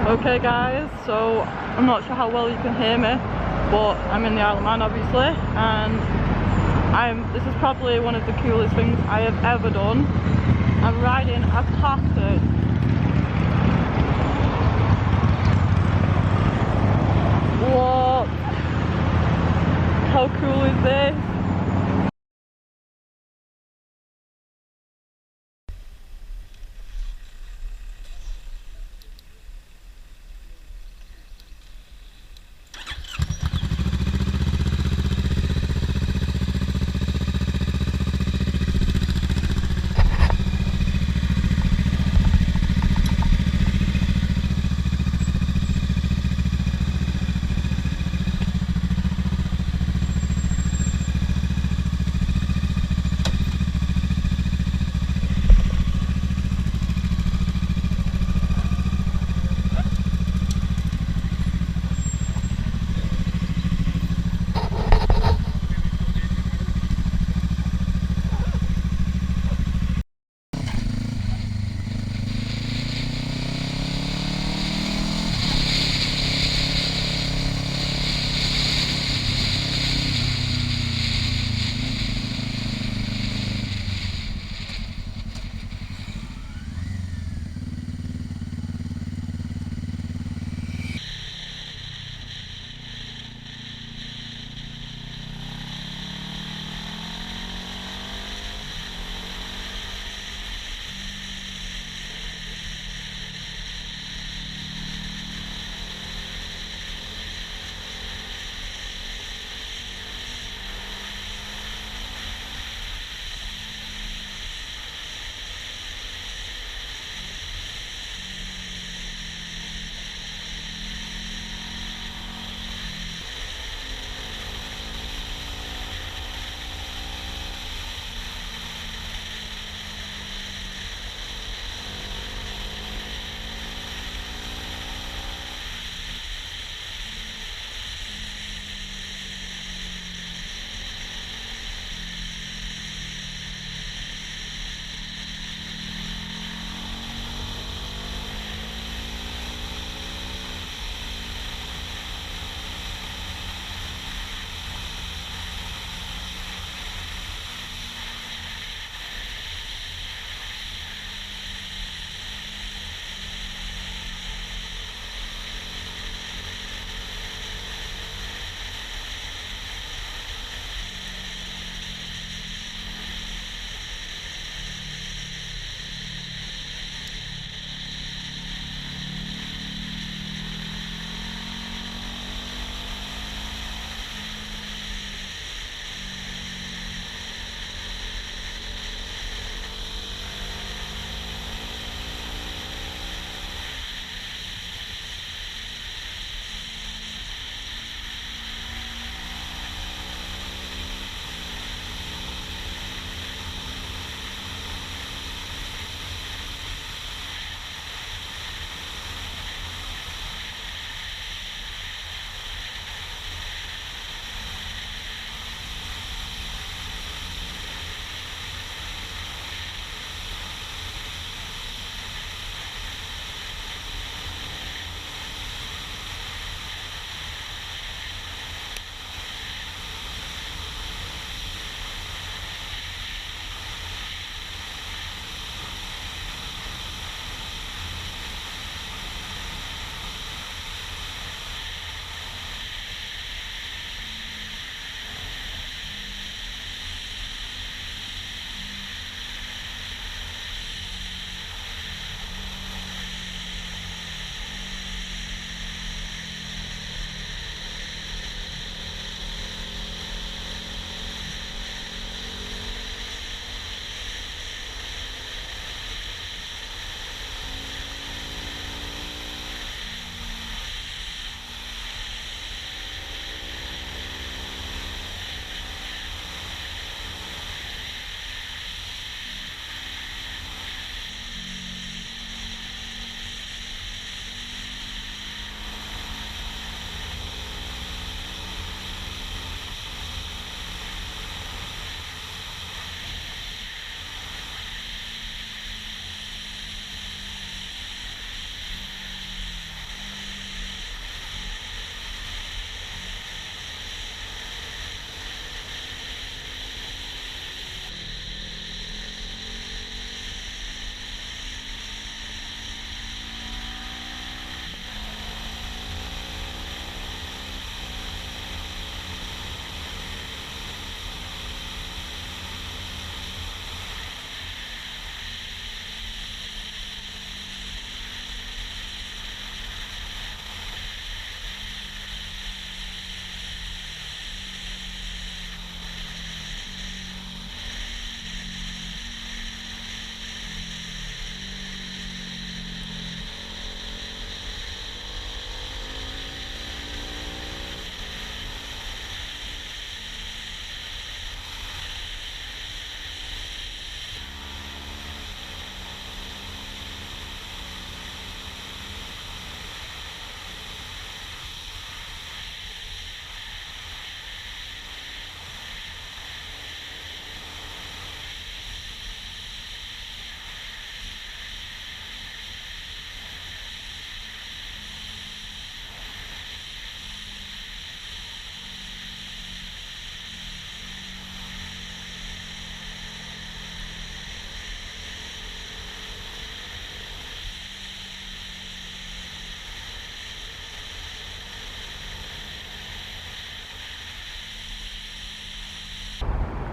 Okay guys, so I'm not sure how well you can hear me, but I'm in the Isle of Man obviously, and this is probably one of the coolest things I have ever done. I'm riding a Paton. What? How cool is this?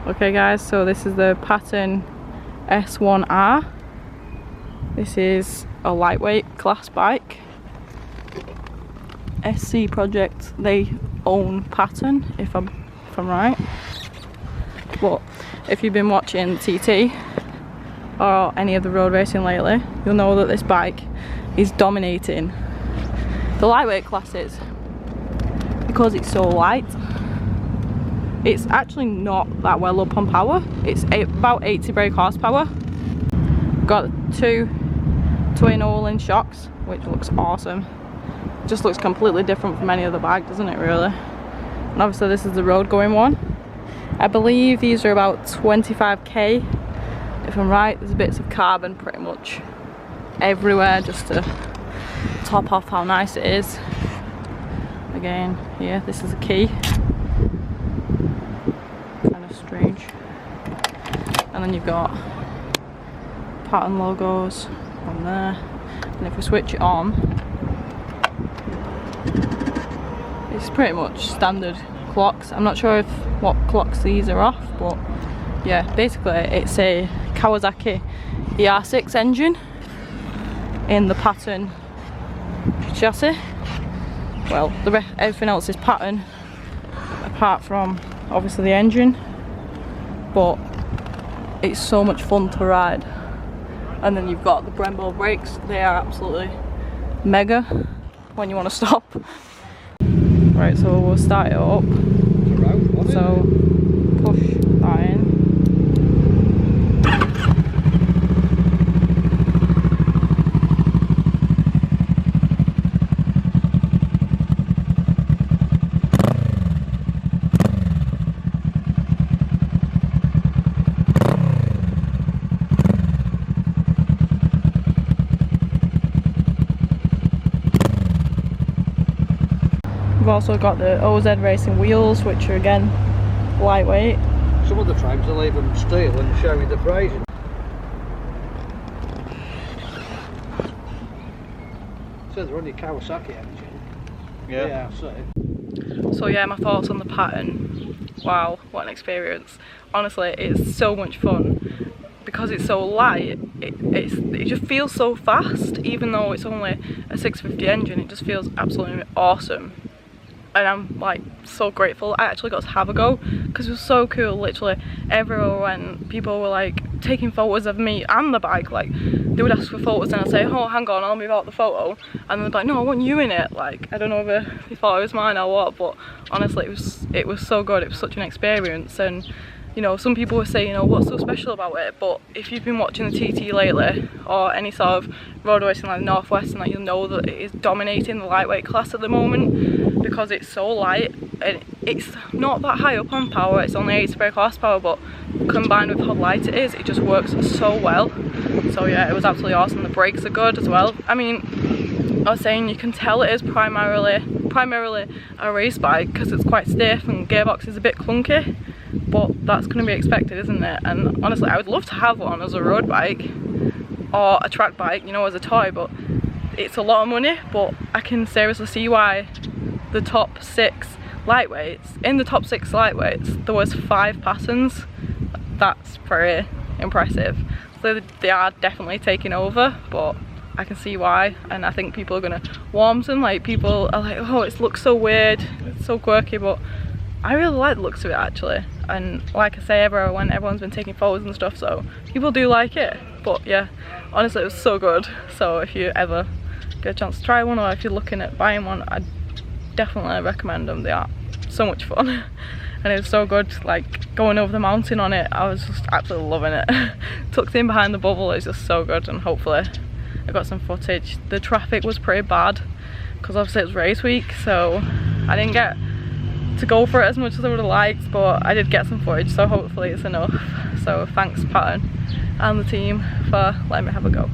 Okay guys, so this is the Paton S1-R. This is a lightweight class bike. SC Project, they own Paton, if I'm right. But if you've been watching TT or any of the road racing lately, you'll know that this bike is dominating the lightweight classes because it's so light. It's actually not that well up on power. It's about 80 brake horsepower. Got 2 twin Olin shocks, which looks awesome. Just looks completely different from any other bike, doesn't it, really? And obviously this is the road going one. I believe these are about 25k. If I'm right, there's bits of carbon pretty much everywhere just to top off how nice it is. Again, here, this is a key. Kind of strange. And then you've got Paton logos on there. And if we switch it on, it's pretty much standard clocks. I'm not sure what clocks these are off, but yeah, basically it's a Kawasaki ER6 engine in the Paton chassis. Well, everything else is Paton apart from obviously the engine, but it's so much fun to ride. And then you've got the Brembo brakes. They are absolutely mega when you want to stop. Right, so we'll start it up. So push that in. We've also got the OZ racing wheels, which are again lightweight. Some of the tribes will leave them steel and show you the phrasing. So they're on your Kawasaki engine. Yeah. So yeah, my thoughts on the Paton. Wow, what an experience. Honestly, it's so much fun. Because it's so light, it just feels so fast. Even though it's only a 650 engine, it just feels absolutely awesome. And I'm like so grateful I actually got to have a go, because it was so cool. Literally everywhere when people were like taking photos of me and the bike, like they would ask for photos and I'd say, oh hang on, I'll move out the photo, and they'd be like, no, I want you in it. Like I don't know if they thought it was mine or what, but honestly it was so good. It was such an experience. And you know, some people were saying, oh, what's so special about it? But if you've been watching the TT lately, or any sort of road racing like the Northwest, and like, you'll know that it is dominating the lightweight class at the moment, because it's so light and it's not that high up on power. It's only 80 brake horsepower, but combined with how light it is, it just works so well. So yeah, it was absolutely awesome. The brakes are good as well. I mean, I was saying you can tell it is primarily a race bike because it's quite stiff and gearbox is a bit clunky. But that's going to be expected, isn't it? And honestly, I would love to have one as a road bike or a track bike, you know, as a toy, but it's a lot of money. But I can seriously see why the top 6 lightweights, in the top 6 lightweights, there was 5 Patons. That's pretty impressive. So they are definitely taking over, but I can see why. And I think people are going to warm them. Like, people are like, oh, it looks so weird, it's so quirky, but I really like the looks of it actually. And like I say, everyone's been taking photos and stuff, so people do like it. But yeah, honestly, it was so good. So if you ever get a chance to try one, or if you're looking at buying one, I definitely recommend them. They are so much fun. And it was so good, like going over the mountain on it. I was just absolutely loving it. Tucked in behind the bubble is just so good, and hopefully I got some footage. The traffic was pretty bad because obviously it was race week, so I didn't get to go for it as much as I would have liked, but I did get some footage, so hopefully it's enough. So thanks Paton and the team for letting me have a go.